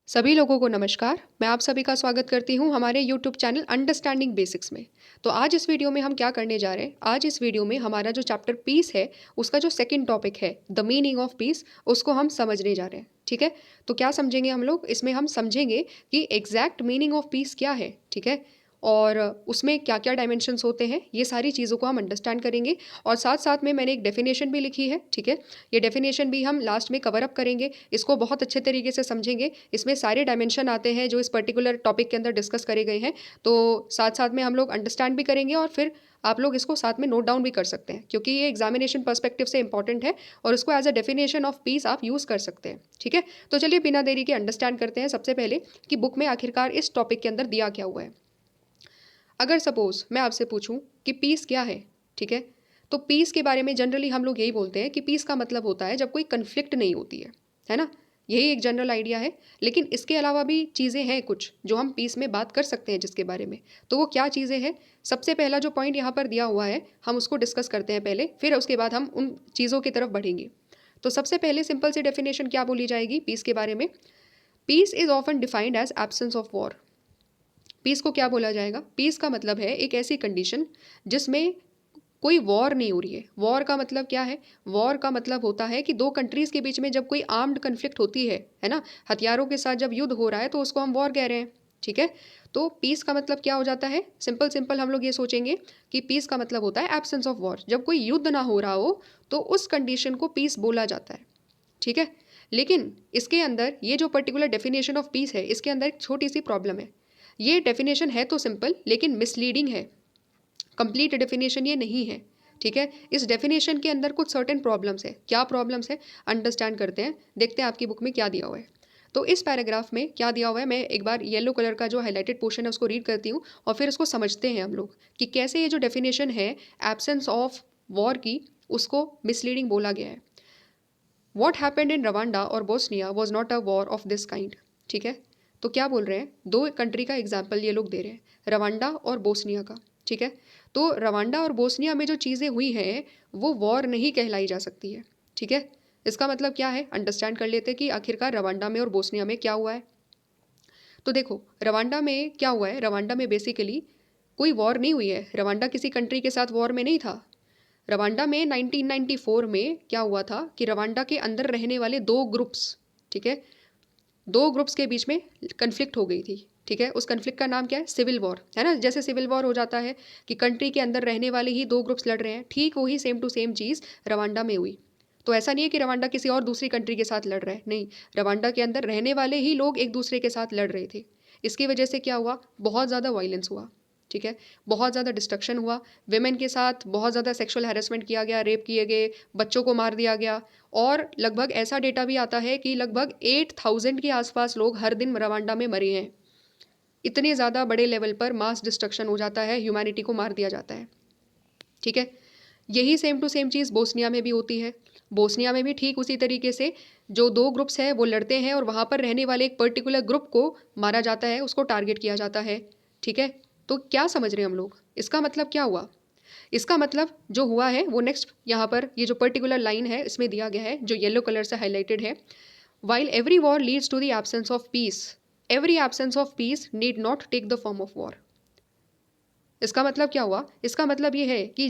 सभी लोगों को नमस्कार। मैं आप सभी का स्वागत करती हूँ हमारे यूट्यूब चैनल अंडरस्टैंडिंग बेसिक्स में। तो आज इस वीडियो में हम क्या करने जा रहे हैं, आज इस वीडियो में हमारा जो चैप्टर पीस है उसका जो सेकंड टॉपिक है द मीनिंग ऑफ पीस, उसको हम समझने जा रहे हैं। ठीक है, तो क्या समझेंगे हम लोग इसमें? हम समझेंगे कि एग्जैक्ट मीनिंग ऑफ पीस क्या है। ठीक है, और उसमें क्या क्या डायमेंशंस होते हैं, ये सारी चीज़ों को हम अंडरस्टैंड करेंगे। और साथ साथ में मैंने एक डेफिनेशन भी लिखी है। ठीक है, ये डेफिनेशन भी हम लास्ट में कवर अप करेंगे, इसको बहुत अच्छे तरीके से समझेंगे। इसमें सारे डायमेंशन आते हैं जो इस पर्टिकुलर टॉपिक के अंदर डिस्कस करे गए हैं। तो साथ साथ में हम लोग अंडरस्टैंड भी करेंगे और फिर आप लोग इसको साथ में नोट डाउन भी कर सकते हैं, क्योंकि ये एग्जामिनेशन पर्सपेक्टिव से इंपॉर्टेंट है और इसको as a definition of peace आप यूज़ कर सकते हैं। ठीक है, तो चलिए बिना देरी के अंडरस्टैंड करते हैं सबसे पहले कि बुक में आखिरकार इस टॉपिक के अंदर दिया क्या हुआ है। अगर सपोज मैं आपसे पूछूं कि पीस क्या है, ठीक है, तो पीस के बारे में जनरली हम लोग यही बोलते हैं कि पीस का मतलब होता है जब कोई कन्फ्लिक्ट नहीं होती है ना। यही एक जनरल आइडिया है। लेकिन इसके अलावा भी चीज़ें हैं कुछ जो हम पीस में बात कर सकते हैं जिसके बारे में। तो वो क्या चीज़ें हैं? सबसे पहला जो पॉइंट यहाँ पर दिया हुआ है हम उसको डिस्कस करते हैं पहले, फिर उसके बाद हम उन चीज़ों की तरफ बढ़ेंगे। तो सबसे पहले सिंपल सी डेफिनेशन क्या बोली जाएगी पीस के बारे में? Peace is often defined as absence of war. Peace को क्या बोला जाएगा? पीस का मतलब है एक ऐसी कंडीशन जिसमें कोई वॉर नहीं हो रही है। वॉर का मतलब क्या है? वॉर का मतलब होता है कि दो कंट्रीज के बीच में जब कोई आर्म्ड कन्फ्लिक्ट होती है ना, हथियारों के साथ जब युद्ध हो रहा है तो उसको हम वॉर कह रहे हैं। ठीक है, तो पीस का मतलब क्या हो जाता है? सिंपल सिंपल हम लोग ये सोचेंगे कि पीस का मतलब होता है एब्सेंस ऑफ वॉर। जब कोई युद्ध ना हो रहा हो तो उस कंडीशन को पीस बोला जाता है। ठीक है, लेकिन इसके अंदर ये जो पर्टिकुलर डेफिनेशन ऑफ पीस है इसके अंदर एक छोटी सी प्रॉब्लम है। ये डेफिनेशन है तो सिंपल लेकिन मिसलीडिंग है। कंप्लीट डेफिनेशन ये नहीं है। ठीक है, इस डेफिनेशन के अंदर कुछ सर्टेन प्रॉब्लम्स है। क्या प्रॉब्लम्स है अंडरस्टैंड करते हैं, देखते हैं आपकी बुक में क्या दिया हुआ है। तो इस पैराग्राफ में क्या दिया हुआ है, मैं एक बार येलो कलर का जो हाईलाइटेड पोर्शन है उसको रीड करती हूँ और फिर उसको समझते हैं हम लोग कि कैसे ये जो डेफिनेशन है एब्सेंस ऑफ वॉर की, उसको मिसलीडिंग बोला गया है। वॉट हैपेंड इन रवांडा और Bosnia was not a war of this kind. ठीक है, तो क्या बोल रहे हैं? दो कंट्री का एग्जाम्पल ये लोग दे रहे हैं, रवांडा और बोस्निया का। ठीक है, तो रवांडा और बोस्निया में जो चीज़ें हुई हैं वो वॉर नहीं कहलाई जा सकती है। ठीक है, इसका मतलब क्या है अंडरस्टैंड कर लेते हैं कि आखिरकार रवांडा में और बोस्निया में क्या हुआ है। तो देखो रवांडा में क्या हुआ है, रवांडा में बेसिकली कोई वॉर नहीं हुई है। रवांडा किसी कंट्री के साथ वॉर में नहीं था। रवांडा में 1994 में क्या हुआ था कि रवांडा के अंदर रहने वाले दो ग्रुप्स, ठीक है, दो ग्रुप्स के बीच में कन्फ्लिक्ट हो गई थी। ठीक है, उस कन्फ्लिक्ट का नाम क्या है? सिविल वॉर, है ना। जैसे सिविल वॉर हो जाता है कि कंट्री के अंदर रहने वाले ही दो ग्रुप्स लड़ रहे हैं, ठीक वही सेम टू सेम चीज़ रवांडा में हुई। तो ऐसा नहीं है कि रवांडा किसी और दूसरी कंट्री के साथ लड़ रहा है, नहीं, रवांडा के अंदर रहने वाले ही लोग एक दूसरे के साथ लड़ रहे थे। इसकी वजह से क्या हुआ? बहुत ज़्यादा वायलेंस हुआ। ठीक है, बहुत ज़्यादा डिस्ट्रक्शन हुआ। वेमेन के साथ बहुत ज़्यादा सेक्सुअल हैरेसमेंट किया गया, रेप किए गए, बच्चों को मार दिया गया। और लगभग ऐसा डेटा भी आता है कि लगभग 8000 के आसपास लोग हर दिन रवांडा में मरे हैं। इतने ज़्यादा बड़े लेवल पर मास डिस्ट्रक्शन हो जाता है, ह्यूमैनिटी को मार दिया जाता है। ठीक है, यही सेम टू सेम चीज़ बोस्निया में भी होती है। बोस्निया में भी ठीक उसी तरीके से जो दो ग्रुप्स हैं वो लड़ते हैं और वहाँ पर रहने वाले एक पर्टिकुलर ग्रुप को मारा जाता है, उसको टारगेट किया जाता है। ठीक है, तो क्या समझ रहे हैं हम लोग? इसका मतलब क्या हुआ? इसका मतलब जो हुआ है वो नेक्स्ट यहाँ पर ये जो पर्टिकुलर लाइन है इसमें दिया गया है, जो येलो कलर से हाईलाइटेड है। While every war leads to the absence of peace, every absence of peace need not take the form of war. इसका मतलब क्या हुआ? इसका मतलब ये है कि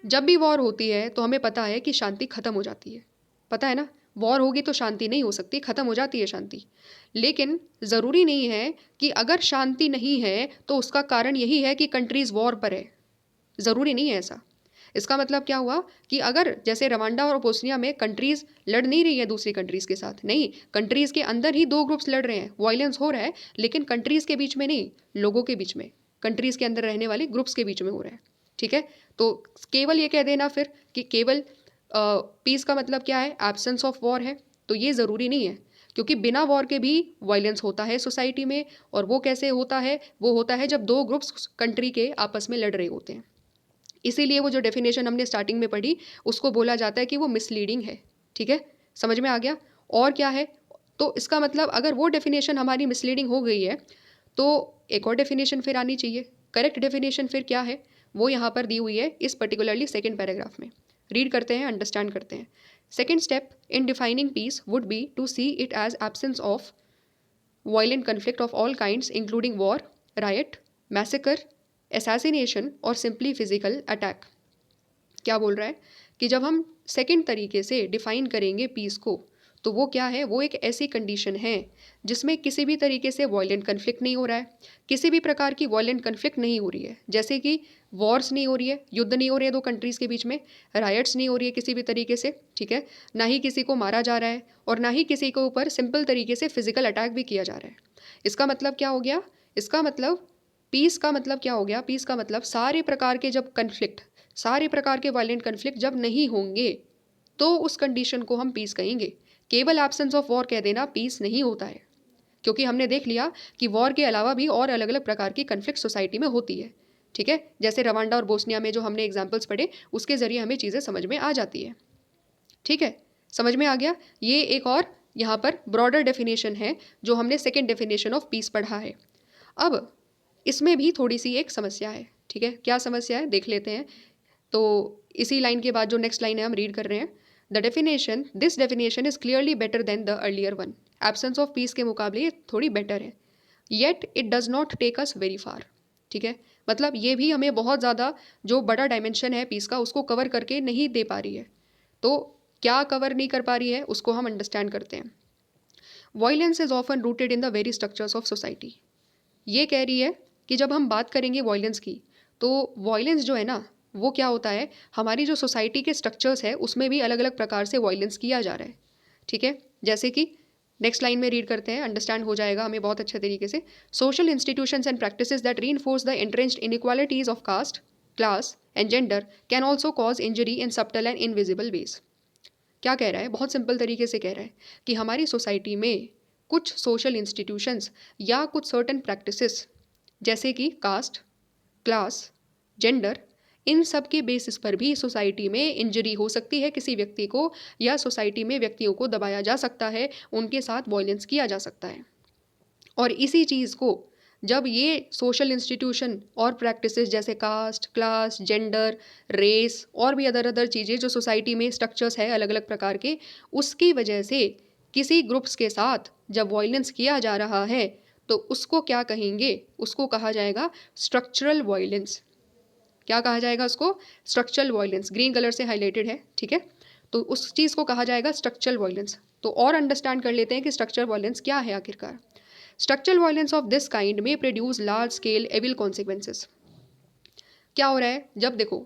जब भी वॉर होती है तो हमें पता है कि शांति खत्म हो जाती है। पता है ना, वॉर होगी तो शांति नहीं हो सकती, खत्म हो जाती है शांति। लेकिन ज़रूरी नहीं है कि अगर शांति नहीं है तो उसका कारण यही है कि कंट्रीज़ वॉर पर है। ज़रूरी नहीं है ऐसा। इसका मतलब क्या हुआ कि अगर जैसे रवांडा और बोस्निया में कंट्रीज़ लड़ नहीं रही है दूसरी कंट्रीज़ के साथ, नहीं, कंट्रीज़ के अंदर ही दो ग्रुप्स लड़ रहे हैं, वायलेंस हो रहा है, लेकिन कंट्रीज़ के बीच में नहीं, लोगों के बीच में, कंट्रीज़ के अंदर रहने वाले ग्रुप्स के बीच में हो रहा है। ठीक है, तो केवल ये कह देना फिर कि केवल पीस का मतलब क्या है? एब्सेंस ऑफ वॉर है, तो ये ज़रूरी नहीं है, क्योंकि बिना वॉर के भी वायलेंस होता है सोसाइटी में। और वो कैसे होता है? वो होता है जब दो ग्रुप्स कंट्री के आपस में लड़ रहे होते हैं। इसीलिए वो जो डेफिनेशन हमने स्टार्टिंग में पढ़ी उसको बोला जाता है कि वो मिसलीडिंग है। ठीक है, समझ में आ गया? और क्या है? तो इसका मतलब अगर वो डेफिनेशन हमारी मिसलीडिंग हो गई है तो एक और डेफिनेशन फिर आनी चाहिए। करेक्ट डेफिनेशन फिर क्या है? वो यहाँ पर दी हुई है इस पर्टिकुलरली सेकेंड पैराग्राफ में। रीड करते हैं, अंडरस्टैंड करते हैं। Second step in defining peace would be to see it as absence of violent conflict of all kinds including war, right, massacre, assassination और सिंपली फिजिकल अटैक। क्या बोल रहा है कि जब हम सेकंड तरीके से डिफाइन करेंगे पीस को, तो वो क्या है, वो एक ऐसी कंडीशन है जिसमें किसी भी तरीके से वॉयलेंट कन्फ्लिक्ट नहीं हो रहा है, किसी भी प्रकार की वॉयलेंट कन्फ्लिक्ट नहीं हो रही है, जैसे कि वॉर्स नहीं हो रही है, युद्ध नहीं हो रहे हैं दो कंट्रीज़ के बीच में, रायट्स नहीं हो रही है किसी भी तरीके से, ठीक है, ना ही किसी को मारा जा रहा है और ना ही किसी के ऊपर सिंपल तरीके से फिजिकल अटैक भी किया जा रहा है। इसका मतलब क्या हो गया, इसका मतलब पीस का मतलब क्या हो गया, पीस का मतलब सारे प्रकार के जब कन्फ्लिक्ट, सारे प्रकार के वायलेंट कन्फ्लिक्ट जब नहीं होंगे तो उस कंडीशन को हम पीस कहेंगे। केवल एब्सेंस ऑफ वॉर कह देना पीस नहीं होता है, क्योंकि हमने देख लिया कि वॉर के अलावा भी और अलग अलग प्रकार की कन्फ्लिक्ट सोसाइटी में होती है, ठीक है, जैसे रवांडा और बोस्निया में जो हमने एग्जाम्पल्स पढ़े उसके ज़रिए हमें चीज़ें समझ में आ जाती है, ठीक है, समझ में आ गया। ये एक और यहाँ पर ब्रॉडर डेफिनेशन है जो हमने सेकेंड डेफिनेशन ऑफ पीस पढ़ा है। अब इसमें भी थोड़ी सी एक समस्या है, ठीक है, क्या समस्या है देख लेते हैं। तो इसी लाइन के बाद जो नेक्स्ट लाइन है हम रीड कर रहे हैं, this definition is clearly better than the earlier one. Absence of peace के मुकाबले ये थोड़ी बेटर है, yet it does not take us very far, ठीक है, मतलब ये भी हमें बहुत ज़्यादा जो बड़ा डायमेंशन है पीस का उसको कवर करके नहीं दे पा रही है। तो क्या कवर नहीं कर पा रही है उसको हम अंडरस्टैंड करते हैं। Violence is often rooted in the very structures of society. ये कह रही है कि जब हम बात करेंगे वॉयलेंस की, तो वॉयलेंस जो है ना वो क्या होता है, हमारी जो सोसाइटी के स्ट्रक्चर्स है उसमें भी अलग अलग प्रकार से वॉयलेंस किया जा रहा है, ठीक है, जैसे कि नेक्स्ट लाइन में रीड करते हैं, अंडरस्टैंड हो जाएगा हमें बहुत अच्छे तरीके से। Social institutions and practices that reinforce the entrenched inequalities of caste, class and gender can also cause injury in subtle and invisible ways. क्या कह रहा है, बहुत सिंपल तरीके से कह रहा है कि हमारी सोसाइटी में कुछ सोशल इंस्टीट्यूशंस या कुछ सर्टन प्रैक्टिसेस जैसे कि कास्ट, क्लास, जेंडर, इन सब के बेसिस पर भी सोसाइटी में इंजरी हो सकती है किसी व्यक्ति को, या सोसाइटी में व्यक्तियों को दबाया जा सकता है, उनके साथ वॉयलेंस किया जा सकता है। और इसी चीज़ को जब ये सोशल इंस्टीट्यूशन और प्रैक्टिसेस जैसे कास्ट, क्लास, जेंडर, रेस और भी अदर चीज़ें जो सोसाइटी में स्ट्रक्चर्स है अलग अलग प्रकार के, उसकी वजह से किसी ग्रुप्स के साथ जब वॉयलेंस किया जा रहा है तो उसको क्या कहेंगे, उसको कहा जाएगा स्ट्रक्चरल वॉयलेंस। क्या कहा जाएगा उसको, स्ट्रक्चरल वॉयलेंस, ग्रीन कलर से हाईलाइटेड है, ठीक है, तो उस चीज़ को कहा जाएगा स्ट्रक्चरल वॉयलेंस। तो और अंडरस्टैंड कर लेते हैं कि स्ट्रक्चरल वॉयलेंस क्या है आखिरकार। Structural violence of this kind may produce large scale evil consequences. क्या हो रहा है, जब देखो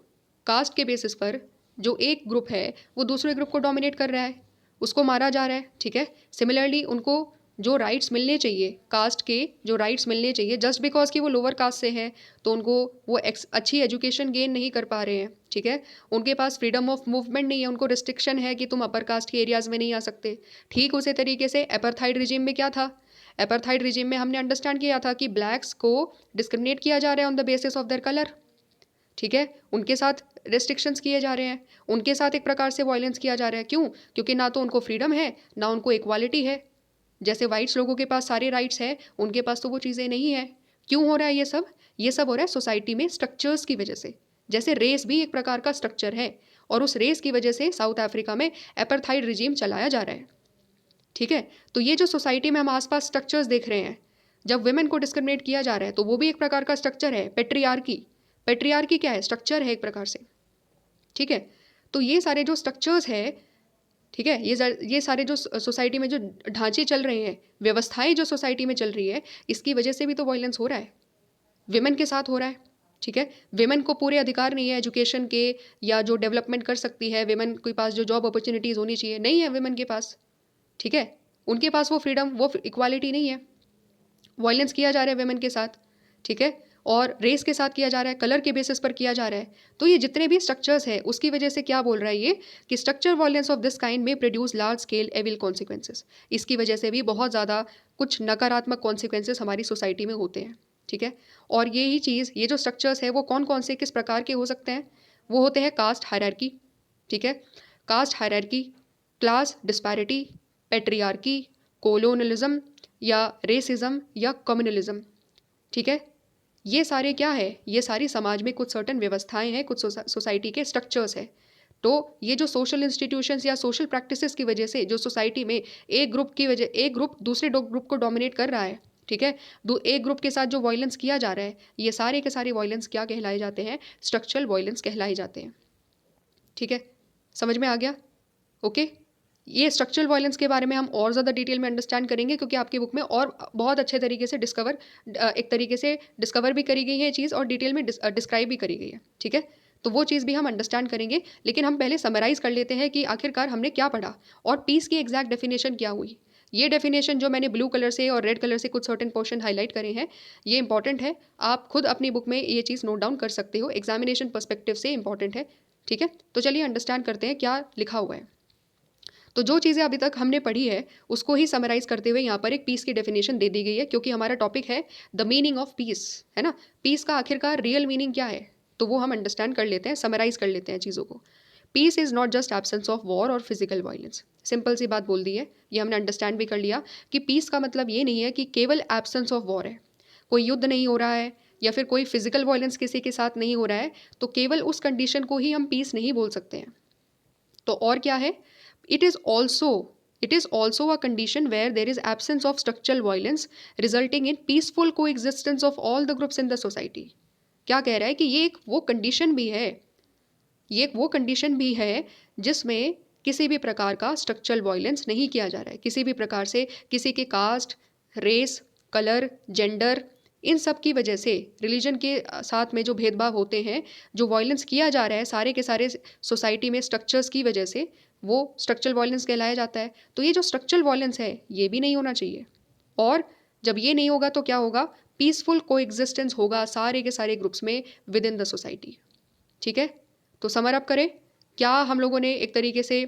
कास्ट के बेसिस पर जो एक ग्रुप है वो दूसरे ग्रुप को डोमिनेट कर रहा है, उसको मारा जा रहा है, ठीक है, सिमिलरली उनको जो राइट्स मिलने चाहिए, कास्ट के जो राइट्स मिलने चाहिए, जस्ट बिकॉज कि वो लोअर कास्ट से हैं तो उनको वो अच्छी एजुकेशन गेन नहीं कर पा रहे हैं, ठीक है, उनके पास फ्रीडम ऑफ मूवमेंट नहीं है, उनको रिस्ट्रिक्शन है कि तुम अपर कास्ट के एरियाज़ में नहीं आ सकते। ठीक उसी तरीके से एपरथाइड रिजीम में क्या था, एपरथाइड रिजीम में हमने अंडरस्टैंड किया था कि ब्लैक्स को डिस्क्रिमिनेट किया जा रहा है on the basis of their colour, ठीक है, उनके साथ रेस्ट्रिक्शंस किए जा रहे हैं, उनके साथ एक प्रकार से वायलेंस किया जा रहा है। क्यों, क्योंकि ना तो उनको फ्रीडम है ना उनको इक्वालिटी है। जैसे वाइट्स लोगों के पास सारे राइट्स हैं, उनके पास तो वो चीज़ें नहीं है। क्यों हो रहा है ये सब, ये सब हो रहा है सोसाइटी में स्ट्रक्चर्स की वजह से। जैसे रेस भी एक प्रकार का स्ट्रक्चर है और उस रेस की वजह से साउथ अफ्रीका में एपरथाइड रिजीम चलाया जा रहा है, ठीक है। तो ये जो सोसाइटी में हम आसपास स्ट्रक्चर्स देख रहे हैं, जब वुमेन को डिस्क्रिमिनेट किया जा रहा है तो वो भी एक प्रकार का स्ट्रक्चर है, पेट्रियार्की। पेट्रियार्की क्या है, स्ट्रक्चर है एक प्रकार से, ठीक है। तो ये सारे जो स्ट्रक्चर्स है, ठीक है, ये सारे जो सोसाइटी में जो ढांचे चल रहे हैं, व्यवस्थाएं जो सोसाइटी में चल रही है, इसकी वजह से भी तो वायलेंस हो रहा है, विमेन के साथ हो रहा है, ठीक है। विमेन को पूरे अधिकार नहीं है एजुकेशन के, या जो डेवलपमेंट कर सकती है, विमेन के पास जो जॉब अपॉर्चुनिटीज़ होनी चाहिए नहीं है विमेन के पास, ठीक है, उनके पास वो फ्रीडम, वो इक्वालिटी नहीं है। वायलेंस किया जा रहा है विमेन के साथ, ठीक है, और रेस के साथ किया जा रहा है, कलर के बेसिस पर किया जा रहा है। तो ये जितने भी स्ट्रक्चर्स है उसकी वजह से क्या बोल रहा है ये, कि structure violence of this kind may produce large scale evil consequences. इसकी वजह से भी बहुत ज़्यादा कुछ नकारात्मक कॉन्सिक्वेंसेस हमारी सोसाइटी में होते हैं, ठीक है। और यही चीज़, ये जो स्ट्रक्चर्स है वो कौन कौन से किस प्रकार के हो सकते हैं, वो होते हैं कास्ट हायरार्की, ठीक है, caste hierarchy, class disparity, patriarchy, colonialism या रेसिज्म या कम्युनलिज्म, ठीक है। ये सारे क्या है, ये सारी समाज में कुछ सर्टन व्यवस्थाएं हैं, कुछ सोसाइटी के स्ट्रक्चर्स है, तो ये जो सोशल इंस्टीट्यूशंस या सोशल प्रैक्टिसेस की वजह से जो सोसाइटी में एक ग्रुप दूसरे ग्रुप को डोमिनेट कर रहा है, ठीक है, एक ग्रुप के साथ जो वायलेंस किया जा रहा है, ये सारे के सारे वायलेंस क्या कहलाए जाते हैं? स्ट्रक्चरल वायलेंस कहलाए जाते हैं। ठीक है, समझ में आ गया? ओके, ये स्ट्रक्चरल वायलेंस के बारे में हम और ज़्यादा डिटेल में अंडरस्टैंड करेंगे, क्योंकि आपकी बुक में और बहुत अच्छे तरीके से एक तरीके से डिस्कवर भी करी गई है चीज़ और डिटेल में डिस्क्राइब भी करी गई है। ठीक है, तो वो चीज़ भी हम अंडरस्टैंड करेंगे, लेकिन हम पहले समराइज़ कर लेते हैं कि आखिरकार हमने क्या पढ़ा और पीस की एग्जैक्ट डेफिनेशन क्या हुई। ये डेफिनेशन जो मैंने ब्लू कलर से और रेड कलर से कुछ सर्टेन पोर्शन हाईलाइट करे हैं, ये इंपॉर्टेंट है। आप खुद अपनी बुक में ये चीज़ नोट डाउन कर सकते हो, एग्जामिनेशन पर्सपेक्टिव से इंपॉर्टेंट है। ठीक है, तो चलिए अंडरस्टैंड करते हैं क्या लिखा हुआ है। तो जो चीज़ें अभी तक हमने पढ़ी है उसको ही समराइज़ करते हुए यहाँ पर एक पीस की डेफिनेशन दे दी गई है, क्योंकि हमारा टॉपिक है द मीनिंग ऑफ पीस, है ना। पीस का आखिरकार रियल मीनिंग क्या है, तो वो हम अंडरस्टैंड कर लेते हैं, समराइज़ कर लेते हैं चीज़ों को। Peace is not just absence of war और फिजिकल वायलेंस। सिंपल सी बात बोल दी है, ये हमने अंडरस्टैंड भी कर लिया कि पीस का मतलब ये नहीं है कि केवल एब्सेंस ऑफ वॉर है, कोई युद्ध नहीं हो रहा है या फिर कोई फिजिकल वायलेंस किसी के साथ नहीं हो रहा है, तो केवल उस कंडीशन को ही हम पीस नहीं बोल सकते हैं। तो और क्या है? It is also it is also a condition where there is absence of structural violence resulting in peaceful coexistence of all the groups in the society। क्या कह रहा है कि ये एक वो कंडीशन भी है, ये एक वो कंडीशन भी है जिसमें किसी भी प्रकार का स्ट्रक्चरल वायलेंस नहीं किया जा रहा है, किसी भी प्रकार से किसी के कास्ट, रेस, कलर, जेंडर, इन सब की वजह से, रिलीजन के साथ में जो भेदभाव होते हैं, जो वायलेंस किया जा रहा है सारे के सारे सोसाइटी में स्ट्रक्चर्स की वजह से, वो स्ट्रक्चरल वायलेंस कहलाया जाता है। तो ये जो स्ट्रक्चरल वायलेंस है ये भी नहीं होना चाहिए, और जब ये नहीं होगा तो क्या होगा? पीसफुल कोएग्जिस्टेंस होगा सारे के सारे ग्रुप्स में विद इन द सोसाइटी। ठीक है, तो समर अप करें, क्या हम लोगों ने एक तरीके से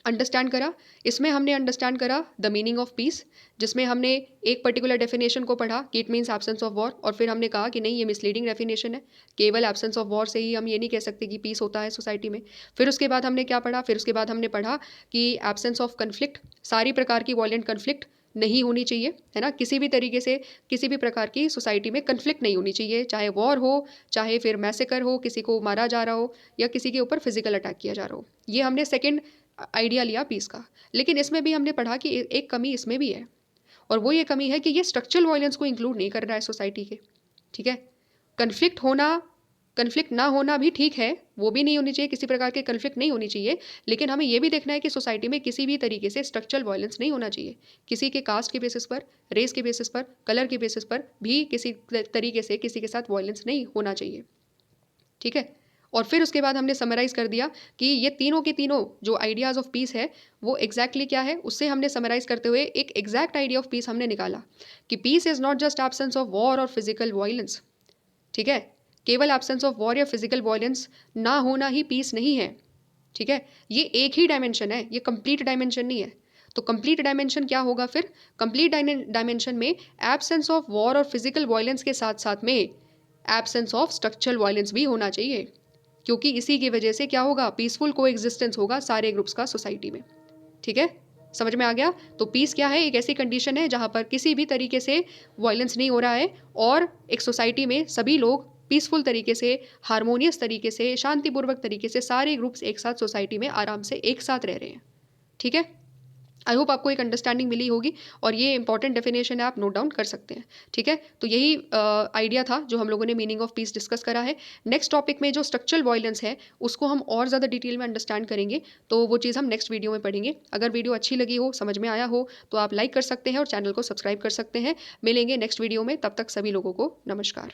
अंडरस्टैंड करा? इसमें हमने अंडरस्टैंड करा द मीनिंग ऑफ पीस, जिसमें हमने एक पर्टिकुलर डेफिनेशन को पढ़ा कि it means absence of war, और फिर हमने कहा कि नहीं, ये मिसलीडिंग डेफिनेशन है, केवल एब्सेंस ऑफ वॉर से ही हम ये नहीं कह सकते कि पीस होता है सोसाइटी में। फिर उसके बाद हमने क्या पढ़ा? फिर उसके बाद हमने पढ़ा कि एब्सेंस ऑफ कन्फ्लिक्ट, सारी प्रकार की वॉयलेंट कन्फ्लिक्ट नहीं होनी चाहिए, है ना। किसी भी तरीके से किसी भी प्रकार की सोसाइटी में कन्फ्लिक्ट नहीं होनी चाहिए, चाहे वॉर हो, चाहे फिर मैसेकर हो, किसी को मारा जा रहा हो या किसी के ऊपर फिजिकल अटैक किया जा रहा हो। ये हमने सेकेंड आइडिया लिया पीस का। लेकिन इसमें भी हमने पढ़ा कि एक कमी इसमें भी है, और वो ये कमी है कि ये स्ट्रक्चरल वायलेंस को इंक्लूड नहीं कर रहा है सोसाइटी के। ठीक है, कन्फ्लिक्ट ना होना भी ठीक है, वो भी नहीं होनी चाहिए, किसी प्रकार के कन्फ्लिक्ट नहीं होनी चाहिए, लेकिन हमें ये भी देखना है कि सोसाइटी में किसी भी तरीके से स्ट्रक्चरल वायलेंस नहीं होना चाहिए। किसी के कास्ट के बेसिस पर, रेस के बेसिस पर, कलर के बेसिस पर भी किसी तरीके से किसी के साथ वायलेंस नहीं होना चाहिए। ठीक है, और फिर उसके बाद हमने समराइज कर दिया कि ये तीनों के तीनों जो आइडियाज़ ऑफ पीस है वो एग्जैक्टली क्या है, उससे हमने समराइज करते हुए एक एग्जैक्ट आइडिया ऑफ पीस हमने निकाला कि peace is not just absence of war और फिजिकल वायलेंस। ठीक है, केवल एब्सेंस ऑफ वॉर या फिजिकल वायलेंस ना होना ही पीस नहीं है। ठीक है, ये एक ही डायमेंशन है, ये कंप्लीट डायमेंशन नहीं है। तो कंप्लीट डायमेंशन क्या होगा फिर? कंप्लीट डायमेंशन में एब्सेंस ऑफ वॉर और फिजिकल वायलेंस के साथ साथ में एब्सेंस ऑफ स्ट्रक्चरल वायलेंस भी होना चाहिए, क्योंकि इसी की वजह से क्या होगा? पीसफुल कोएग्जिस्टेंस होगा सारे ग्रुप्स का सोसाइटी में। ठीक है, समझ में आ गया? तो पीस क्या है? एक ऐसी कंडीशन है जहाँ पर किसी भी तरीके से वायलेंस नहीं हो रहा है और एक सोसाइटी में सभी लोग पीसफुल तरीके से, हारमोनियस तरीके से, शांतिपूर्वक तरीके से सारे ग्रुप्स एक साथ सोसाइटी में आराम से एक साथ रह रहे हैं। ठीक है, आई होप आपको एक अंडरस्टैंडिंग मिली होगी, और ये इंपॉर्टेंट डेफिनेशन है, आप नोट डाउन कर सकते हैं। ठीक है, तो यही आइडिया था जो हम लोगों ने मीनिंग ऑफ पीस डिस्कस करा है। नेक्स्ट टॉपिक में जो स्ट्रक्चरल वायलेंस है उसको हम और ज़्यादा डिटेल में अंडरस्टैंड करेंगे, तो वो चीज़ हम नेक्स्ट वीडियो में पढ़ेंगे। अगर वीडियो अच्छी लगी हो, समझ में आया हो, तो आप लाइक कर सकते हैं और चैनल को सब्सक्राइब कर सकते हैं। मिलेंगे नेक्स्ट वीडियो में, तब तक सभी लोगों को नमस्कार।